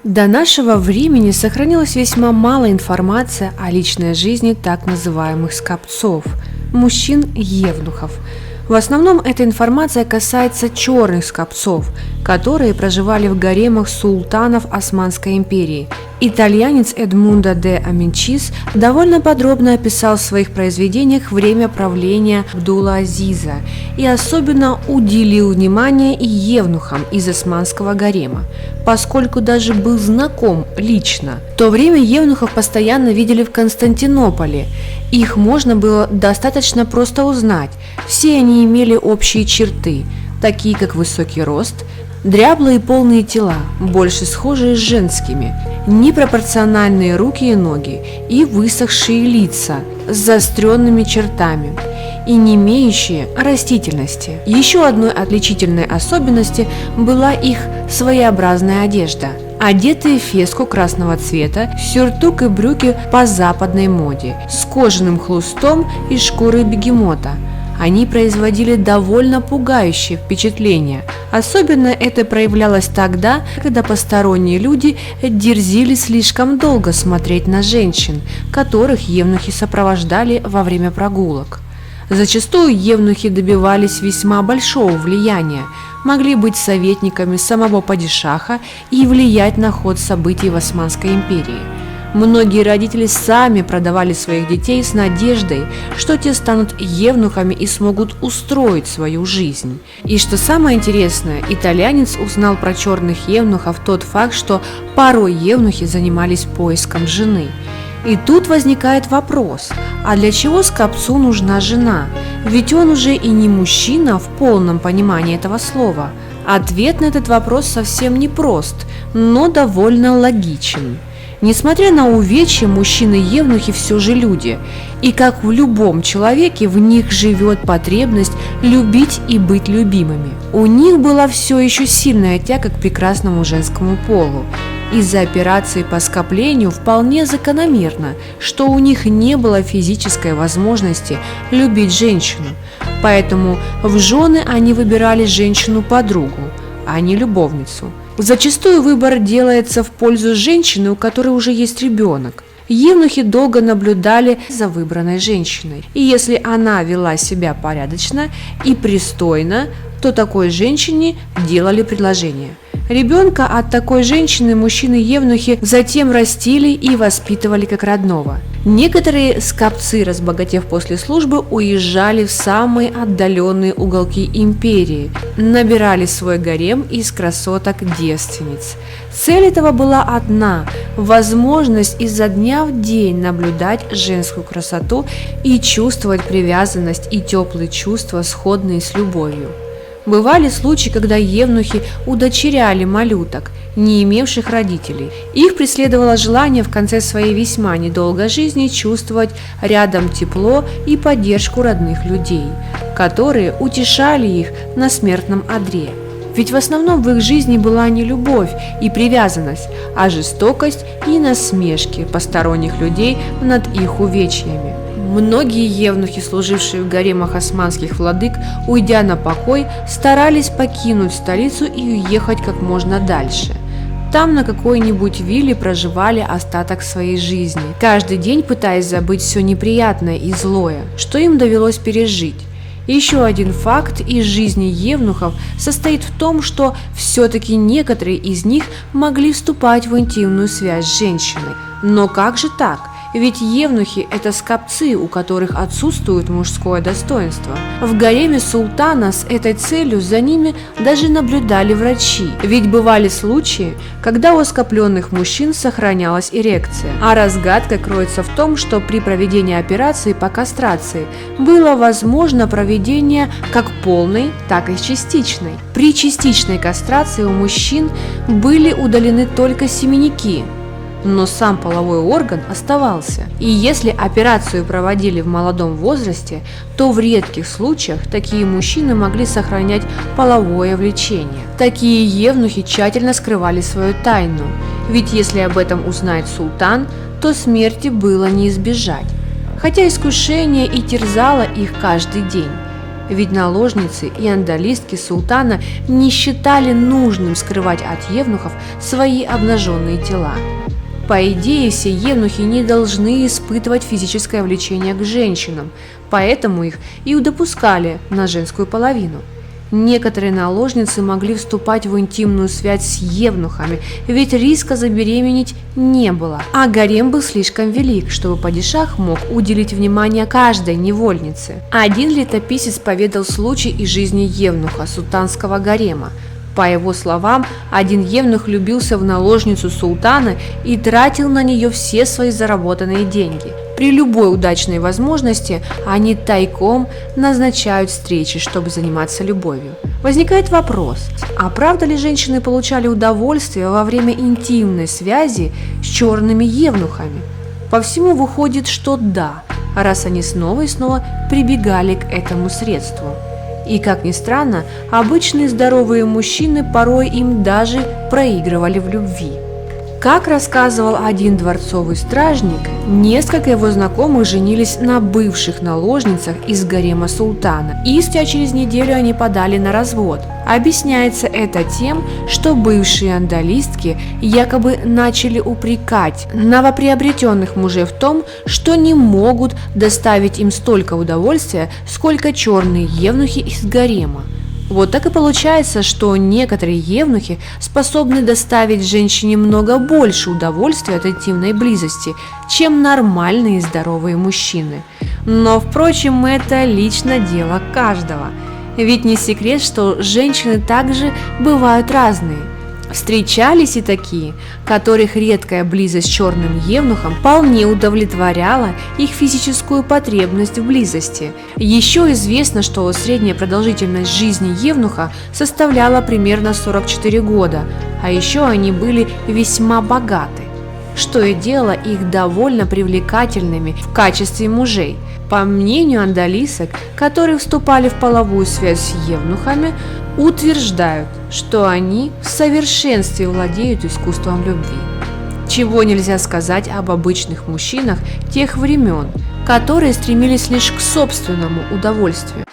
До нашего времени сохранилась весьма мало информации о личной жизни так называемых скопцов, мужчин-евнухов. В основном эта информация касается черных скопцов, которые проживали в гаремах султанов Османской империи. Итальянец Эдмундо де Аменчис довольно подробно описал в своих произведениях время правления Абдул-Азиза и особенно уделил внимание и евнухам из османского гарема, поскольку даже был знаком лично. В то время евнухов постоянно видели в Константинополе. Их можно было достаточно просто узнать. Все они имели общие черты, такие как высокий рост, дряблые полные тела, больше схожие с женскими, непропорциональные руки и ноги и высохшие лица с заостренными чертами и не имеющие растительности. Еще одной отличительной особенностью была их своеобразная одежда. Одетые в феску красного цвета, сюртук и брюки по западной моде, с кожаным хлыстом из шкуры бегемота. Они производили довольно пугающее впечатление. Особенно это проявлялось тогда, когда посторонние люди дерзили слишком долго смотреть на женщин, которых евнухи сопровождали во время прогулок. Зачастую евнухи добивались весьма большого влияния, могли быть советниками самого падишаха и влиять на ход событий в Османской империи. Многие родители сами продавали своих детей с надеждой, что те станут евнухами и смогут устроить свою жизнь. И что самое интересное, итальянец узнал про черных евнухов тот факт, что порой евнухи занимались поиском жены. И тут возникает вопрос, а для чего скопцу нужна жена? Ведь он уже и не мужчина в полном понимании этого слова. Ответ на этот вопрос совсем не прост, но довольно логичен. Несмотря на увечья, мужчины-евнухи все же люди, и как в любом человеке в них живет потребность любить и быть любимыми. У них была все еще сильная тяга к прекрасному женскому полу. Из-за операции по скоплению вполне закономерно, что у них не было физической возможности любить женщину, поэтому в жены они выбирали женщину-подругу, а не любовницу. Зачастую выбор делается в пользу женщины, у которой уже есть ребенок. Евнухи долго наблюдали за выбранной женщиной, и если она вела себя порядочно и пристойно, то такой женщине делали предложение. Ребенка от такой женщины мужчины-евнухи затем растили и воспитывали как родного. Некоторые скопцы, разбогатев после службы, уезжали в самые отдаленные уголки империи, набирали свой гарем из красоток-девственниц. Цель этого была одна – возможность изо дня в день наблюдать женскую красоту и чувствовать привязанность и теплые чувства, сходные с любовью. Бывали случаи, когда евнухи удочеряли малюток, не имевших родителей. Их преследовало желание в конце своей весьма недолгой жизни чувствовать рядом тепло и поддержку родных людей, которые утешали их на смертном одре. Ведь в основном в их жизни была не любовь и привязанность, а жестокость и насмешки посторонних людей над их увечьями. Многие евнухи, служившие в гаремах османских владык, уйдя на покой, старались покинуть столицу и уехать как можно дальше. Там на какой-нибудь вилле проживали остаток своей жизни, каждый день пытаясь забыть все неприятное и злое, что им довелось пережить. Еще один факт из жизни евнухов состоит в том, что все-таки некоторые из них могли вступать в интимную связь с женщиной. Но как же так? Ведь евнухи – это скопцы, у которых отсутствует мужское достоинство. В гареме султана с этой целью за ними даже наблюдали врачи. Ведь бывали случаи, когда у оскопленных мужчин сохранялась эрекция. А разгадка кроется в том, что при проведении операции по кастрации было возможно проведение как полной, так и частичной. При частичной кастрации у мужчин были удалены только семенники, но сам половой орган оставался. И если операцию проводили в молодом возрасте, то в редких случаях такие мужчины могли сохранять половое влечение. Такие евнухи тщательно скрывали свою тайну, ведь если об этом узнает султан, то смерти было не избежать, хотя искушение и терзало их каждый день. ведь наложницы и андалистки султана не считали нужным скрывать от евнухов свои обнаженные тела. По идее, все евнухи не должны испытывать физическое влечение к женщинам, поэтому их и допускали на женскую половину. Некоторые наложницы могли вступать в интимную связь с евнухами, ведь риска забеременеть не было, а гарем был слишком велик, чтобы падишах мог уделить внимание каждой невольнице. Один летописец поведал случай из жизни евнуха султанского гарема. По его словам, один евнух влюбился в наложницу султана и тратил на нее все свои заработанные деньги. При любой удачной возможности они тайком назначают встречи, чтобы заниматься любовью. Возникает вопрос, а правда ли женщины получали удовольствие во время интимной связи с черными евнухами? По всему выходит, что да, раз они снова и снова прибегали к этому средству. И, как ни странно, обычные здоровые мужчины порой им даже проигрывали в любви. Как рассказывал один дворцовый стражник, несколько его знакомых женились на бывших наложницах из гарема султана, и спустя через неделю они подали на развод. Объясняется это тем, что бывшие андалистки якобы начали упрекать новоприобретенных мужей в том, что не могут доставить им столько удовольствия, сколько черные евнухи из гарема. Вот так и получается, что некоторые евнухи способны доставить женщине много больше удовольствия от интимной близости, чем нормальные здоровые мужчины. Но, впрочем, это лично дело каждого. Ведь не секрет, что женщины также бывают разные. Встречались и такие, которых редкая близость с черным евнухом вполне удовлетворяла их физическую потребность в близости. Еще известно, что средняя продолжительность жизни евнуха составляла примерно 44 года, а еще они были весьма богаты, что и делало их довольно привлекательными в качестве мужей. По мнению андалисок, которые вступали в половую связь с евнухами, утверждают, что они в совершенстве владеют искусством любви. Чего нельзя сказать об обычных мужчинах тех времен, которые стремились лишь к собственному удовольствию.